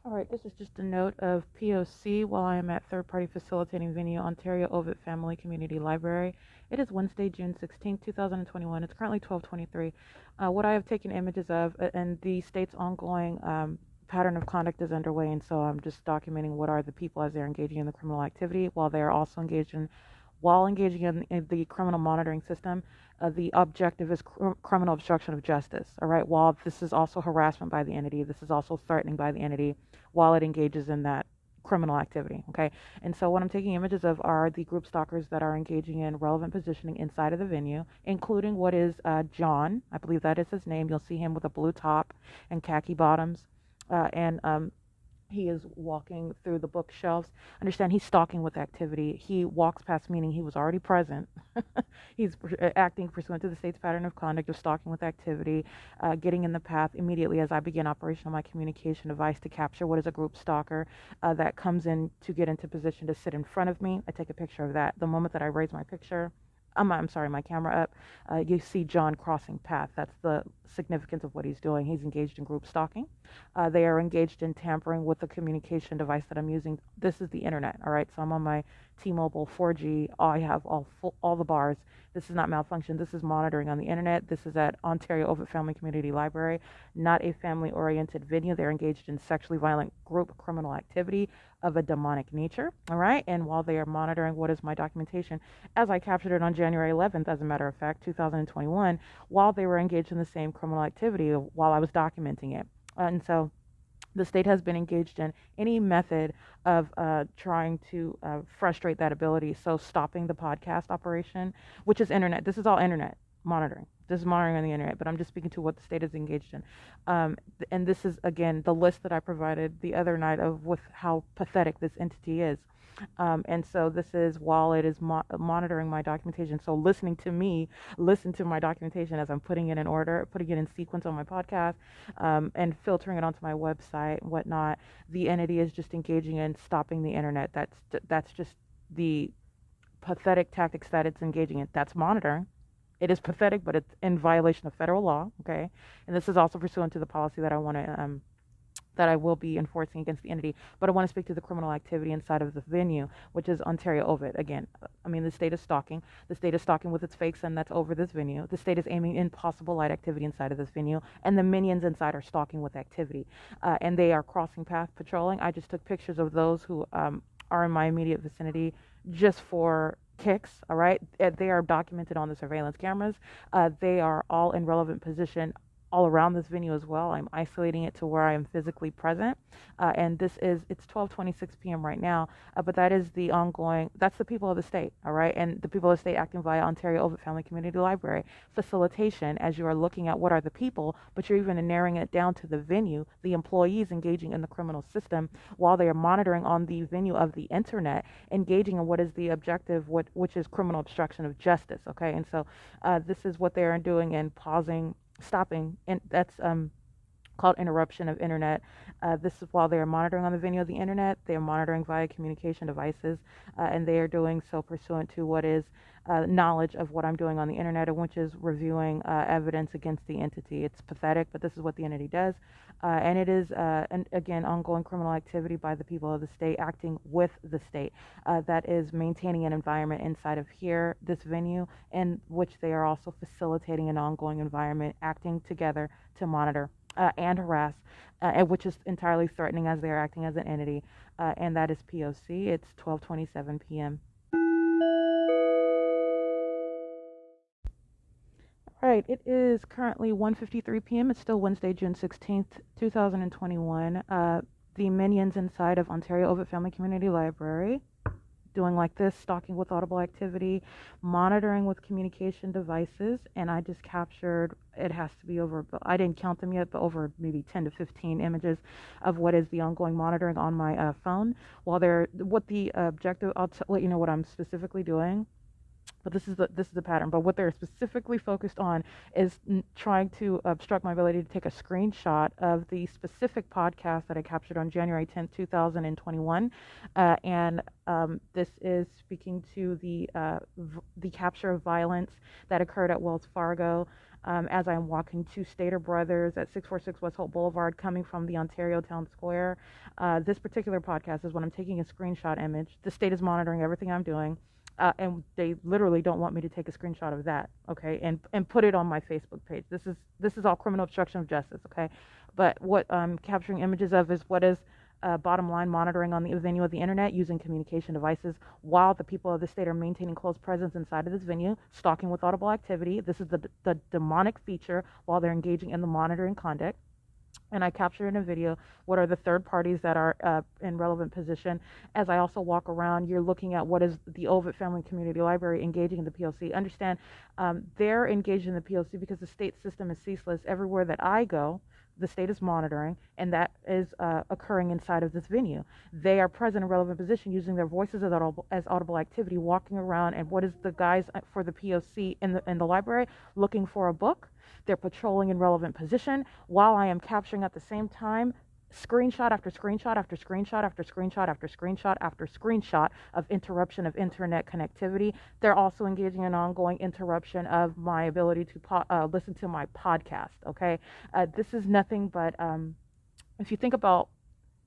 All right, this is just a note of P.O.C. while I am at third-party facilitating venue, Ontario OVIT Family Community Library. It is Wednesday, June 16th, 2021. It's currently 12:23. What I have taken images of, and the state's ongoing pattern of conduct is underway, and so I'm just documenting what are the people as they're engaging in the criminal activity while they are also engaging in the criminal monitoring system. The objective is criminal obstruction of justice. All right. While this is also harassment by the entity, this is also threatening by the entity while it engages in that criminal activity. Okay. And so what I'm taking images of are the group stalkers that are engaging in relevant positioning inside of the venue, including what is John. I believe that is his name. You'll see him with a blue top and khaki bottoms. And he is walking through the bookshelves. Understand, he's stalking with activity. He walks past, meaning he was already present. He's acting pursuant to the state's pattern of conduct of stalking with activity, getting in the path immediately as I begin operation of my communication device to capture what is a group stalker that comes in to get into position to sit in front of me. I take a picture of that. The moment that I raise my picture, I'm sorry, my camera up, you see John crossing path. That's the significance of what he's doing. He's engaged in group stalking. They are engaged in tampering with the communication device that I'm using. This is the internet, all right? So I'm on my T-Mobile 4G. I have all the bars. This is not malfunction. This is monitoring on the internet. This is at Ontario OVIT Family Community Library, not a family-oriented venue. They're engaged in sexually violent group criminal activity of a demonic nature, all right? And while they are monitoring what is my documentation, as I captured it on January 11th, as a matter of fact, 2021, while they were engaged in the same criminal activity while I was documenting it. And so the state has been engaged in any method of trying to frustrate that ability. So stopping the podcast operation, which is internet. This is all internet monitoring. This is monitoring on the internet, but I'm just speaking to what the state is engaged in. And this is, again, the list that I provided the other night of with how pathetic this entity is. And so this is while it is monitoring my documentation. So listening to me, listen to my documentation as I'm putting it in order, putting it in sequence on my podcast, and filtering it onto my website and whatnot. The entity is just engaging in stopping the internet. That's just the pathetic tactics that it's engaging in. That's monitoring. It is pathetic, but it's in violation of federal law. Okay, and this is also pursuant to the policy that I want to that I will be enforcing against the entity, but I want to speak to the criminal activity inside of the venue, which is Ontario OVIT. Again, I mean, the state is stalking. The state is stalking with its fake son that's over this venue. The state is aiming impossible light activity inside of this venue, and the minions inside are stalking with activity. And they are crossing path patrolling. I just took pictures of those who are in my immediate vicinity just for kicks, all right? They are documented on the surveillance cameras. They are all in relevant position all around this venue as well. I'm isolating it to where I am physically present. And it's 12:26 p.m. right now, but that is the ongoing, that's the people of the state, all right? And the people of the state acting via Ontario OVIT Family Community Library. Facilitation, as you are looking at what are the people, but you're even narrowing it down to the venue, the employees engaging in the criminal system while they are monitoring on the venue of the internet, engaging in what is the objective, which is criminal obstruction of justice, okay? And so this is what they are doing and stopping, and that's called interruption of internet. This is while they are monitoring on the venue of the internet. They are monitoring via communication devices, and they are doing so pursuant to what is knowledge of what I'm doing on the internet, which is reviewing evidence against the entity. It's pathetic, but this is what the entity does. And it is, again, ongoing criminal activity by the people of the state acting with the state that is maintaining an environment inside of here, this venue, in which they are also facilitating an ongoing environment, acting together to monitor and harass, which is entirely threatening as they are acting as an entity. And that is P.O.C. It's 12:27 p.m. All right, it is currently 1:53 p.m. It's still Wednesday, June 16th, 2021. The minions inside of Ontario OVIT Family Community Library doing like this, stalking with audible activity, monitoring with communication devices, and I just captured, it has to be over, I didn't count them yet, but over maybe 10 to 15 images of what is the ongoing monitoring on my phone. While what the objective, let you know what I'm specifically doing. But this is the pattern. But what they're specifically focused on is trying to obstruct my ability to take a screenshot of the specific podcast that I captured on January 10th, 2021. And this is speaking to the capture of violence that occurred at Wells Fargo. as I'm walking to Stater Brothers at 646 West Hope Boulevard, coming from the Ontario Town Square. This particular podcast is when I'm taking a screenshot image. The state is monitoring everything I'm doing. And they literally don't want me to take a screenshot of that, okay, and put it on my Facebook page. This is all criminal obstruction of justice, okay. But what I'm capturing images of is what is bottom line monitoring on the venue of the internet using communication devices while the people of the state are maintaining close presence inside of this venue, stalking with audible activity. This is the demonic feature while they're engaging in the monitoring conduct. And I capture in a video what are the third parties that are in relevant position. As I also walk around, you're looking at what is the OVITT Family Community Library engaging in the P.O.C. Understand, they're engaged in the P.O.C. because the state system is ceaseless. Everywhere that I go, the state is monitoring, and that is occurring inside of this venue. They are present in relevant position using their voices as audible activity, walking around. And what is the guys for the P.O.C. in the library looking for a book? They're patrolling in relevant position while I am capturing at the same time screenshot after screenshot after screenshot after screenshot after screenshot after screenshot of interruption of internet connectivity. They're also engaging in ongoing interruption of my ability to listen to my podcast. Okay, this is nothing but if you think about.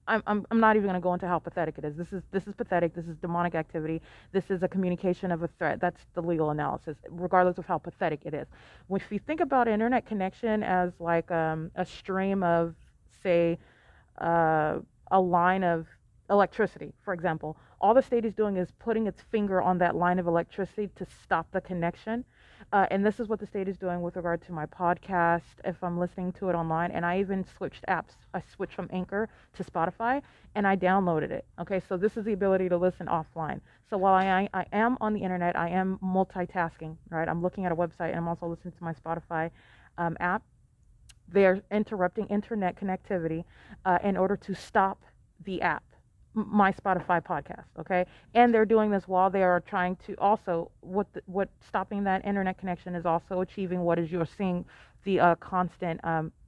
I'm not even going to go into how pathetic it is. This is pathetic. This is demonic activity. This is a communication of a threat. That's the legal analysis, regardless of how pathetic it is. If you think about internet connection as like a stream of, say, a line of electricity, for example, all the state is doing is putting its finger on that line of electricity to stop the connection. And this is what the state is doing with regard to my podcast, if I'm listening to it online. And I even switched apps. I switched from Anchor to Spotify, and I downloaded it. Okay, so this is the ability to listen offline. So while I am on the internet, I am multitasking, right? I'm looking at a website, and I'm also listening to my Spotify app. They're interrupting internet connectivity in order to stop the app, my Spotify podcast, okay? And they're doing this while they are trying to also, what stopping that internet connection is also achieving what is you're seeing the constant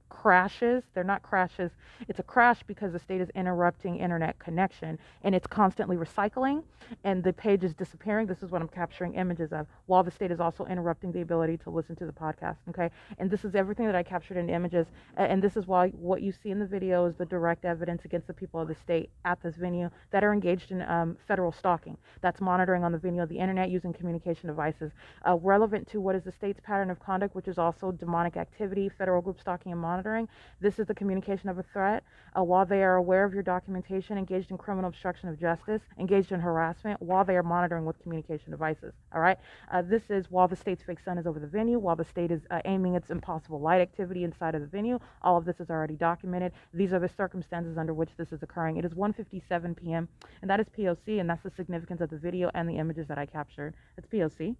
crashes. They're not crashes. It's a crash because the state is interrupting internet connection, and it's constantly recycling, and the page is disappearing. This is what I'm capturing images of, while the state is also interrupting the ability to listen to the podcast, okay? And this is everything that I captured in images, and this is why what you see in the video is the direct evidence against the people of the state at this venue that are engaged in federal stalking. That's monitoring on the venue of the internet using communication devices. Relevant to what is the state's pattern of conduct, which is also demonic activity, federal group stalking and monitoring. This is the communication of a threat while they are aware of your documentation, engaged in criminal obstruction of justice, engaged in harassment while they are monitoring with communication devices. All right. This is while the state's fake sun is over the venue, while the state is aiming its impossible light activity inside of the venue. All of this is already documented. These are the circumstances under which this is occurring. It is 1:57 p.m. and that is P.O.C. and that's the significance of the video and the images that I captured. It's P.O.C.